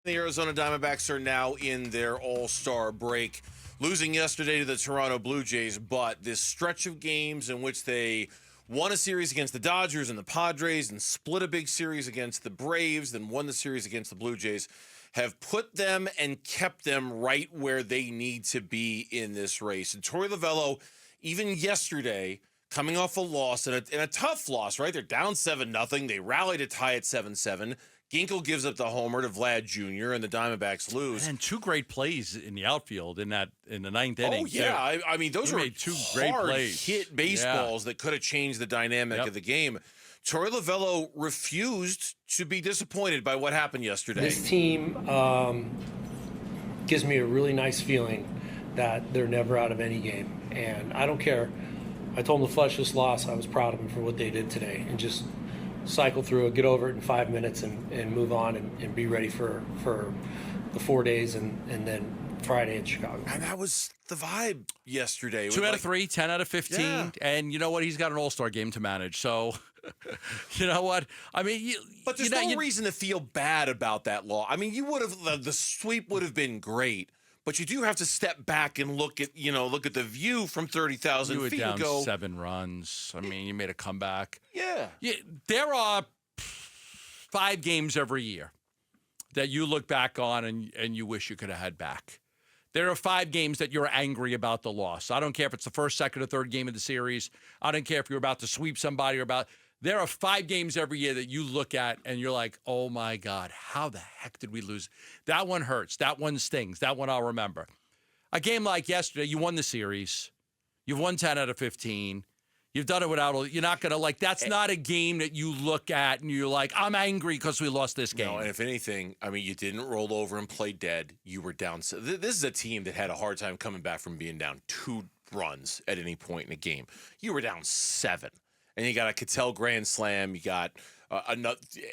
The Arizona Diamondbacks are now in their all-star break, losing yesterday to the Toronto Blue Jays, but this stretch of games in which they won a series against the Dodgers and the Padres and split a big series against the Braves, then won the series against the Blue Jays, have put them and kept them right where they need to be in this race. And Torey Lovullo, even yesterday, coming off a loss, and a tough loss, right? They're down 7-0. They rally to tie at 7-7. Ginkel gives up the homer to Vlad Jr. and the Diamondbacks lose. And two great plays in the outfield in the ninth inning. Oh yeah, I mean those were two great plays. Hit baseballs that could have changed the dynamic of the game. Torey Lovullo refused to be disappointed by what happened yesterday. This team gives me a really nice feeling that they're never out of any game, and I don't care. I told them to flush this loss. I was proud of them for what they did today, and just cycle through it, get over it in 5 minutes, and move on and be ready for the 4 days and then Friday in Chicago. And that was the vibe yesterday. 2 out of 3, 10 out of 15. Yeah. And you know what? He's got an all-star game to manage. So, you know what? I mean, but there's no reason to feel bad about that law. I mean, you would have the sweep would have been great. But you do have to step back and look at the view from 30,000 feet. You were down and go, 7 runs. I mean, you made a comeback. Yeah. There are 5 games every year that you look back on and you wish you could have had back. There are 5 games that you're angry about the loss. I don't care if it's the first, second, or third game of the series. I don't care if you're about to sweep somebody or about. There are 5 games every year that you look at and you're like, oh my God, how the heck did we lose? That one hurts. That one stings. That one I'll remember. A game like yesterday, you won the series. You've won 10 out of 15. You've done it without, you're not going to that's not a game that you look at and you're like, I'm angry because we lost this game. No, and if anything, I mean, you didn't roll over and play dead. You were down. This is a team that had a hard time coming back from being down 2 runs at any point in a game. You were down 7. And you got a Cattell grand slam. You got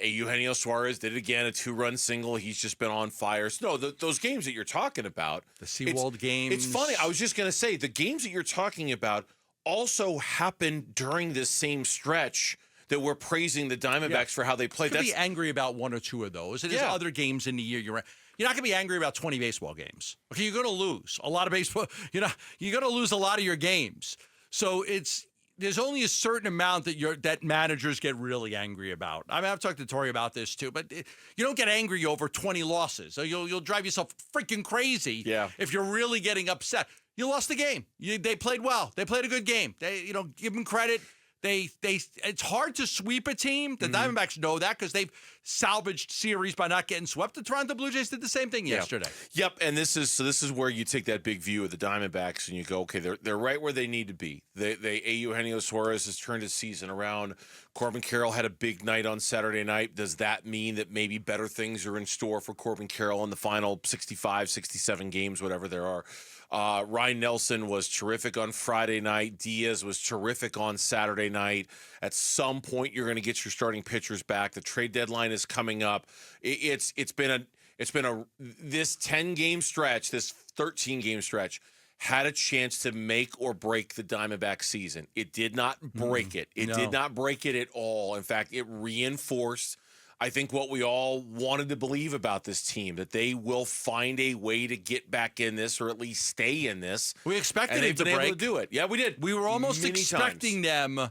Eugenio Suarez did it again, a 2-run single. He's just been on fire. So, no, those games that you're talking about. The Seawald games. It's funny. I was just going to say, the games that you're talking about also happened during this same stretch that we're praising the Diamondbacks for how they played. You could be angry about 1 or 2 of those. There's other games in the year you're not going to be angry about 20 baseball games. Okay, you're going to lose a lot of baseball. You're going to lose a lot of your games. So there's only a certain amount that managers get really angry about. I mean, I've talked to Torey about this too, but you don't get angry over 20 losses. So you'll drive yourself freaking crazy if you're really getting upset. You lost the game. They played well. They played a good game. Give them credit. It's hard to sweep a team. The Diamondbacks know that because they've salvaged series by not getting swept. The Toronto Blue Jays did the same thing yesterday. Yep, and this is where you take that big view of the Diamondbacks and you go, okay, they're right where they need to be. Eugenio Suarez has turned his season around. Corbin Carroll had a big night on Saturday night. Does that mean that maybe better things are in store for Corbin Carroll in the final 65, 67 games, whatever there are? Ryan Nelson was terrific on Friday night. Diaz was terrific on Saturday night. At some point, you're going to get your starting pitchers back. The trade deadline is coming up. It's been this 10-game stretch, this 13-game stretch, had a chance to make or break the Diamondback season. It did not break it. It did not break it at all. In fact, it reinforced, I think, what we all wanted to believe about this team, that they will find a way to get back in this or at least stay in this. We expected them to break. Able to do it. Yeah, we did. We were almost Many expecting times. them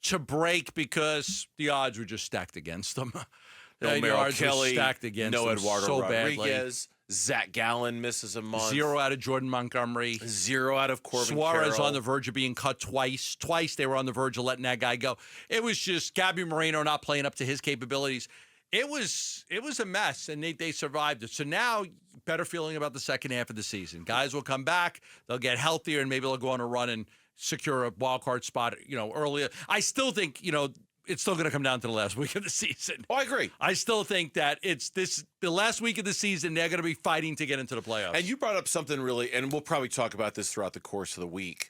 to break because the odds were just stacked against them. No Merrill Kelly, stacked against no them Eduardo so Rodriguez. Badly. Zach Gallen misses a month. 0 out of Jordan Montgomery. 0 out of Corbin Suarez Carroll. on the verge of being cut twice. Twice they were on the verge of letting that guy go. It was just Gabby Moreno not playing up to his capabilities. It was a mess, and they survived it. So now, better feeling about the second half of the season. Guys will come back. They'll get healthier, and maybe they'll go on a run and secure a wild card spot, earlier. I still think, it's still going to come down to the last week of the season. Oh, I agree. I still think that the last week of the season, they're going to be fighting to get into the playoffs. And you brought up something really, and we'll probably talk about this throughout the course of the week.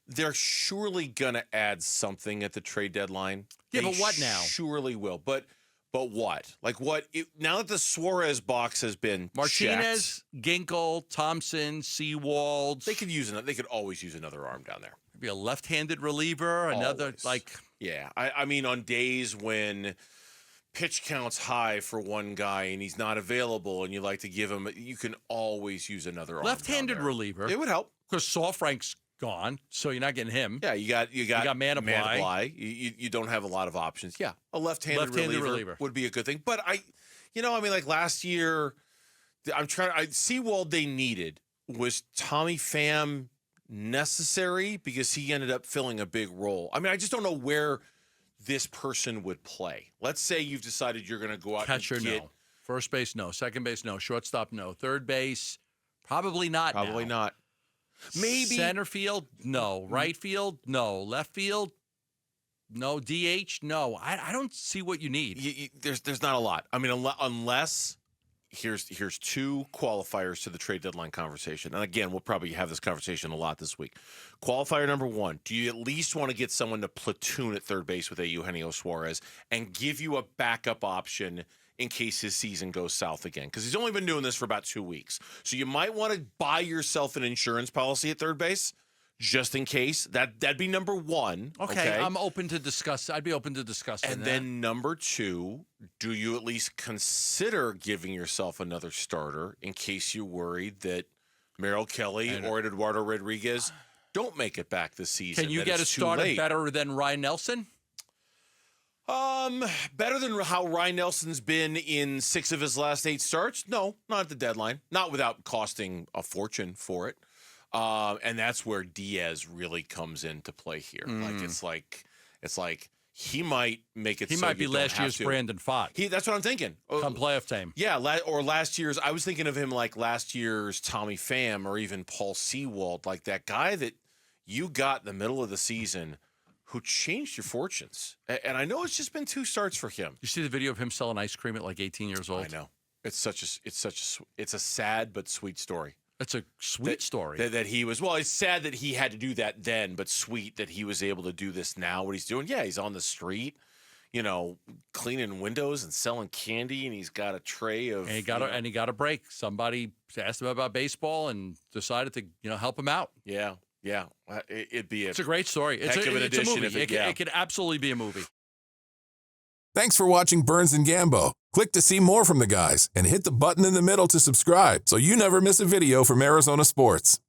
They're surely going to add something at the trade deadline. Yeah, but what now? Surely will. But what? Like what? Now that the Suarez box has been Martinez, checked, Ginkel, Thompson, Seawald. They could always use another arm down there. Maybe a left-handed reliever, another Always. Yeah. I mean, on days when pitch counts high for one guy and he's not available and you like to give him, you can always use another arm Left-handed down there. reliever. It would help. Because Saul Frank's gone, so you're not getting him. Yeah, you got Manaply. You don't have a lot of options. Yeah, a left-handed reliever would be a good thing. But like last year, Seawald they needed. Was Tommy Pham necessary because he ended up filling a big role? I mean, I just don't know where this person would play. Let's say you've decided you're going to go out Catcher, and get... no. First base, no. Second base, no. Shortstop, no. Third base, probably not. Probably not. Maybe. Center field, no. Right field, no. Left field, no. DH, no. I don't see what you need. There's not a lot. I mean, unless... Here's two qualifiers to the trade deadline conversation. And again, we'll probably have this conversation a lot this week. Qualifier number one, do you at least want to get someone to platoon at third base with Eugenio Suarez and give you a backup option in case his season goes south again? Because he's only been doing this for about 2 weeks. So you might want to buy yourself an insurance policy at third base just in case. That'd be number one. Okay, I'm open to discuss. I'd be open to discussing and that. then number two, do you at least consider giving yourself another starter in case you're worried that Merrill Kelly or Eduardo Rodriguez don't make it back this season? Can you get a starter better than Ryan Nelson? Better than how Ryan Nelson's been in 6 of his last 8 starts? No, not at the deadline. Not without costing a fortune for it. And that's where Diaz really comes into play here. It's like he might make it. He might be last year's Brandon Pfaadt. That's what I'm thinking. Come playoff time. Yeah, or last year's. I was thinking of him like last year's Tommy Pham or even Paul Sewald, like that guy that you got in the middle of the season who changed your fortunes. And I know it's just been 2 starts for him. You see the video of him selling ice cream at like 18 years old? I know. It's a sad but sweet story. It's a sweet story. That he was, it's sad that he had to do that then, but sweet that he was able to do this now, what he's doing. Yeah, he's on the street, cleaning windows and selling candy, and he's got a tray of... And he got a break. Somebody asked him about baseball and decided to, help him out. Yeah. It's a great story. It's an addition. It's a movie. It could absolutely be a movie. Thanks for watching Burns and Gambo. Click to see more from the guys and hit the button in the middle to subscribe so you never miss a video from Arizona sports.